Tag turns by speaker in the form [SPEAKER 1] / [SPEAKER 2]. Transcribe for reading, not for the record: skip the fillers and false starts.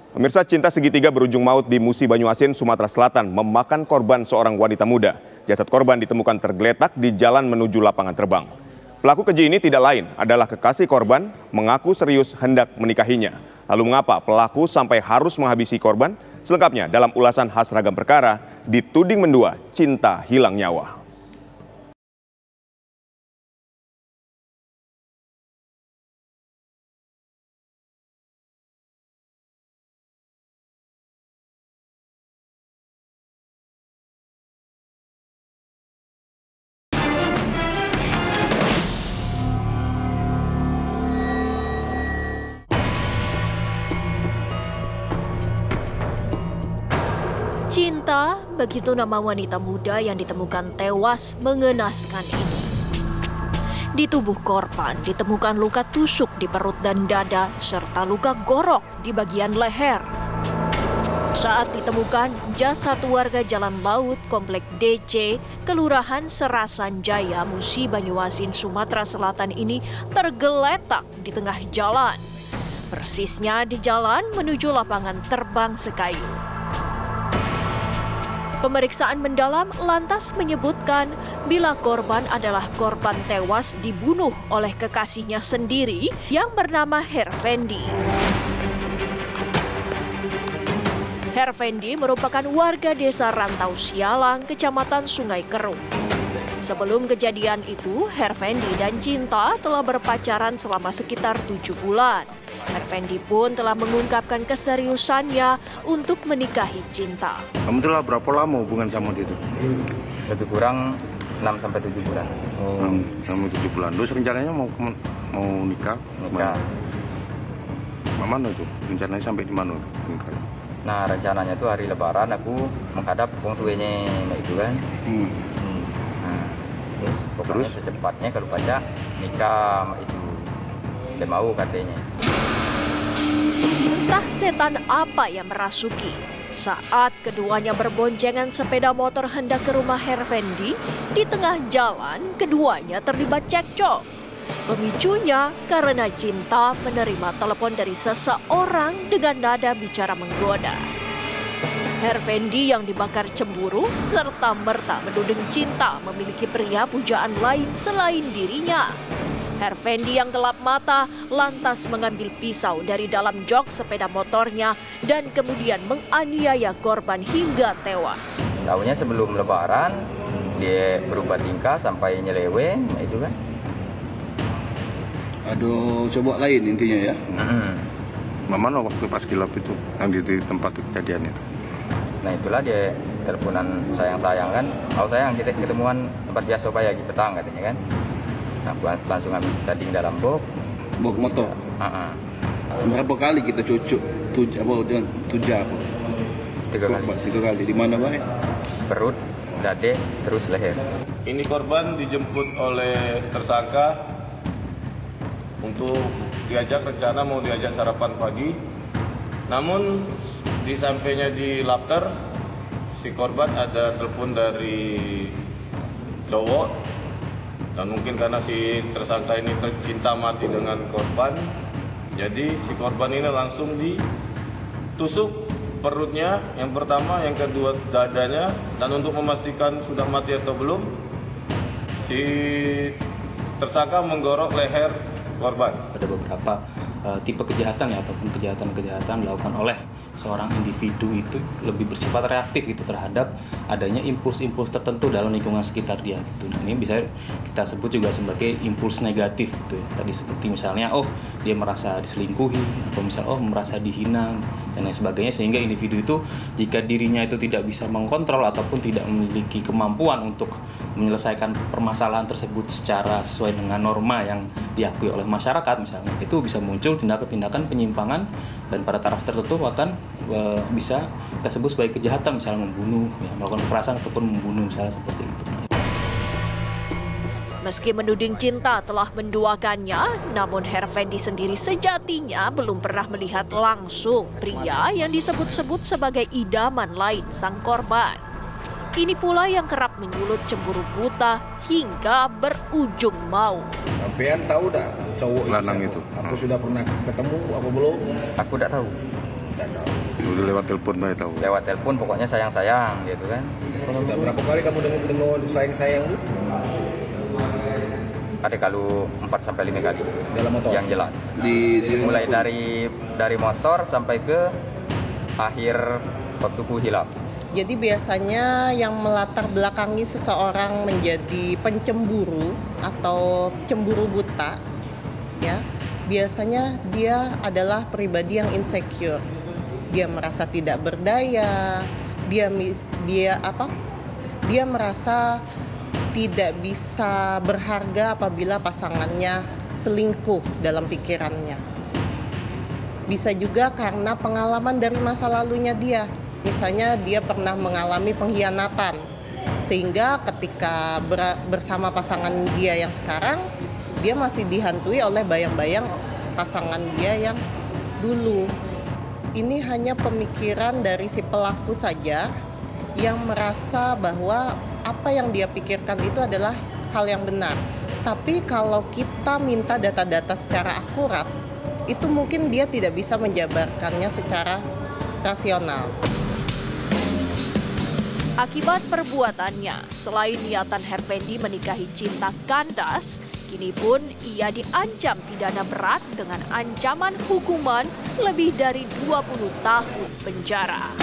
[SPEAKER 1] Pemirsa, cinta segitiga berujung maut di Musi Banyuasin, Sumatera Selatan memakan korban seorang wanita muda. Jasad korban ditemukan tergeletak di jalan menuju lapangan terbang. Pelaku keji ini tidak lain adalah kekasih korban, mengaku serius hendak menikahinya. Lalu mengapa pelaku sampai harus menghabisi korban? Selengkapnya dalam ulasan khas Ragam Perkara, dituding mendua cinta hilang nyawa.
[SPEAKER 2] Cinta, begitu nama wanita muda yang ditemukan tewas mengenaskan ini. Di tubuh korban ditemukan luka tusuk di perut dan dada serta luka gorok di bagian leher. Saat ditemukan, jasad warga Jalan Laut Komplek DC, Kelurahan Serasan Jaya, Musi Banyuasin, Sumatera Selatan ini tergeletak di tengah jalan. Persisnya di jalan menuju lapangan terbang Sekayu. Pemeriksaan mendalam lantas menyebutkan bila korban adalah korban tewas dibunuh oleh kekasihnya sendiri yang bernama Hervendi. Hervendi merupakan warga desa Rantau Sialang, Kecamatan Sungai Kerung. Sebelum kejadian itu, Hervendi dan Cinta telah berpacaran selama sekitar 7 bulan. Hervendi pun telah mengungkapkan keseriusannya untuk menikahi Cinta.
[SPEAKER 3] Kamu telah berapa lama hubungan sama dia itu?
[SPEAKER 4] Lebih kurang 6-7 bulan.
[SPEAKER 3] Sama 7 bulan. Terus rencananya mau nikah?
[SPEAKER 4] Nikah.
[SPEAKER 3] Mana itu? Rencananya sampai di mana nikah?
[SPEAKER 4] Nah, rencananya itu hari Lebaran aku menghadap wong tuanya itu kan. Nah, pokoknya secepatnya kalau baca nikah itu. Dia mau katanya.
[SPEAKER 2] Entah setan apa yang merasuki. Saat keduanya berboncengan sepeda motor hendak ke rumah Hervendi, di tengah jalan keduanya terlibat cekcok. Pemicunya karena Cinta menerima telepon dari seseorang dengan nada bicara menggoda. Hervendi yang dibakar cemburu serta merta menuding Cinta memiliki pria pujaan lain selain dirinya. Hervendi yang gelap mata lantas mengambil pisau dari dalam jok sepeda motornya dan kemudian menganiaya korban hingga tewas.
[SPEAKER 4] Tahunya sebelum Lebaran dia berubah tingkah sampai nyeleweng itu kan.
[SPEAKER 5] Aduh, coba lain intinya ya.
[SPEAKER 3] Mana waktu pas kilap itu yang di tempat kejadian itu?
[SPEAKER 4] Nah itulah dia teleponan sayang-sayang kan. Kalau sayang kita ketemuan tempat biasa supaya petang katanya kan. Nah, langsung ambil tadi dalam box
[SPEAKER 5] motor. Berapa kali kita cucuk tuja apa?
[SPEAKER 4] 3 kali.
[SPEAKER 5] 3 kali. Di mana Pak?
[SPEAKER 4] Perut, dada, terus leher.
[SPEAKER 6] Ini korban dijemput oleh tersangka untuk diajak rencana mau diajak sarapan pagi. Namun di sampainya di Lapter, si korban ada telepon dari cowok. Dan mungkin karena si tersangka ini cinta mati dengan korban, jadi si korban ini langsung ditusuk perutnya yang pertama, yang kedua dadanya, dan untuk memastikan sudah mati atau belum, si tersangka menggorok leher korban.
[SPEAKER 7] Ada beberapa tipe kejahatan ya, ataupun kejahatan-kejahatan dilakukan oleh seorang individu itu lebih bersifat reaktif gitu terhadap adanya impuls-impuls tertentu dalam lingkungan sekitar dia gitu. Nah, ini bisa kita sebut juga sebagai impuls negatif gitu ya. Tadi seperti misalnya dia merasa diselingkuhi atau misalnya merasa dihina dan lain sebagainya, sehingga individu itu jika dirinya itu tidak bisa mengkontrol ataupun tidak memiliki kemampuan untuk menyelesaikan permasalahan tersebut secara sesuai dengan norma yang diakui oleh masyarakat misalnya, itu bisa muncul tindakan-tindakan penyimpangan dan pada taraf tertentu bahkan bisa kita sebut sebagai kejahatan, misalnya membunuh, ya, melakukan kekerasan ataupun membunuh misalnya seperti itu.
[SPEAKER 2] Meski menuding Cinta telah menduakannya, namun Hervendi sendiri sejatinya belum pernah melihat langsung pria yang disebut-sebut sebagai idaman lain sang korban. Ini pula yang kerap menyulut cemburu buta hingga berujung maut.
[SPEAKER 5] Sampean tahu dah cowok
[SPEAKER 3] lanang itu?
[SPEAKER 5] Aku sudah pernah ketemu apa belum?
[SPEAKER 4] Aku tidak tahu.
[SPEAKER 5] Tidak tahu.
[SPEAKER 3] Udah lewat telepon saya tahu.
[SPEAKER 4] Lewat telepon pokoknya sayang-sayang gitu kan.
[SPEAKER 5] Sudah berapa kali kamu dengar sayang-sayang itu?
[SPEAKER 4] Ada kalau 4-5 kali.
[SPEAKER 5] Dalam motor?
[SPEAKER 4] Yang jelas. Mulai dari motor sampai ke akhir waktu ku hilap.
[SPEAKER 8] Jadi biasanya yang melatar belakangi seseorang menjadi pencemburu atau cemburu buta, ya, biasanya dia adalah pribadi yang insecure. Dia merasa tidak berdaya, dia merasa tidak bisa berharga apabila pasangannya selingkuh dalam pikirannya. Bisa juga karena pengalaman dari masa lalunya dia. Misalnya dia pernah mengalami pengkhianatan, sehingga ketika bersama pasangan dia yang sekarang, dia masih dihantui oleh bayang-bayang pasangan dia yang dulu. Ini hanya pemikiran dari si pelaku saja yang merasa bahwa apa yang dia pikirkan itu adalah hal yang benar. Tapi kalau kita minta data-data secara akurat, itu mungkin dia tidak bisa menjabarkannya secara rasional.
[SPEAKER 2] Akibat perbuatannya, selain niatan Hervendi menikahi cinta kandas, kini pun ia diancam pidana berat dengan ancaman hukuman lebih dari 20 tahun penjara.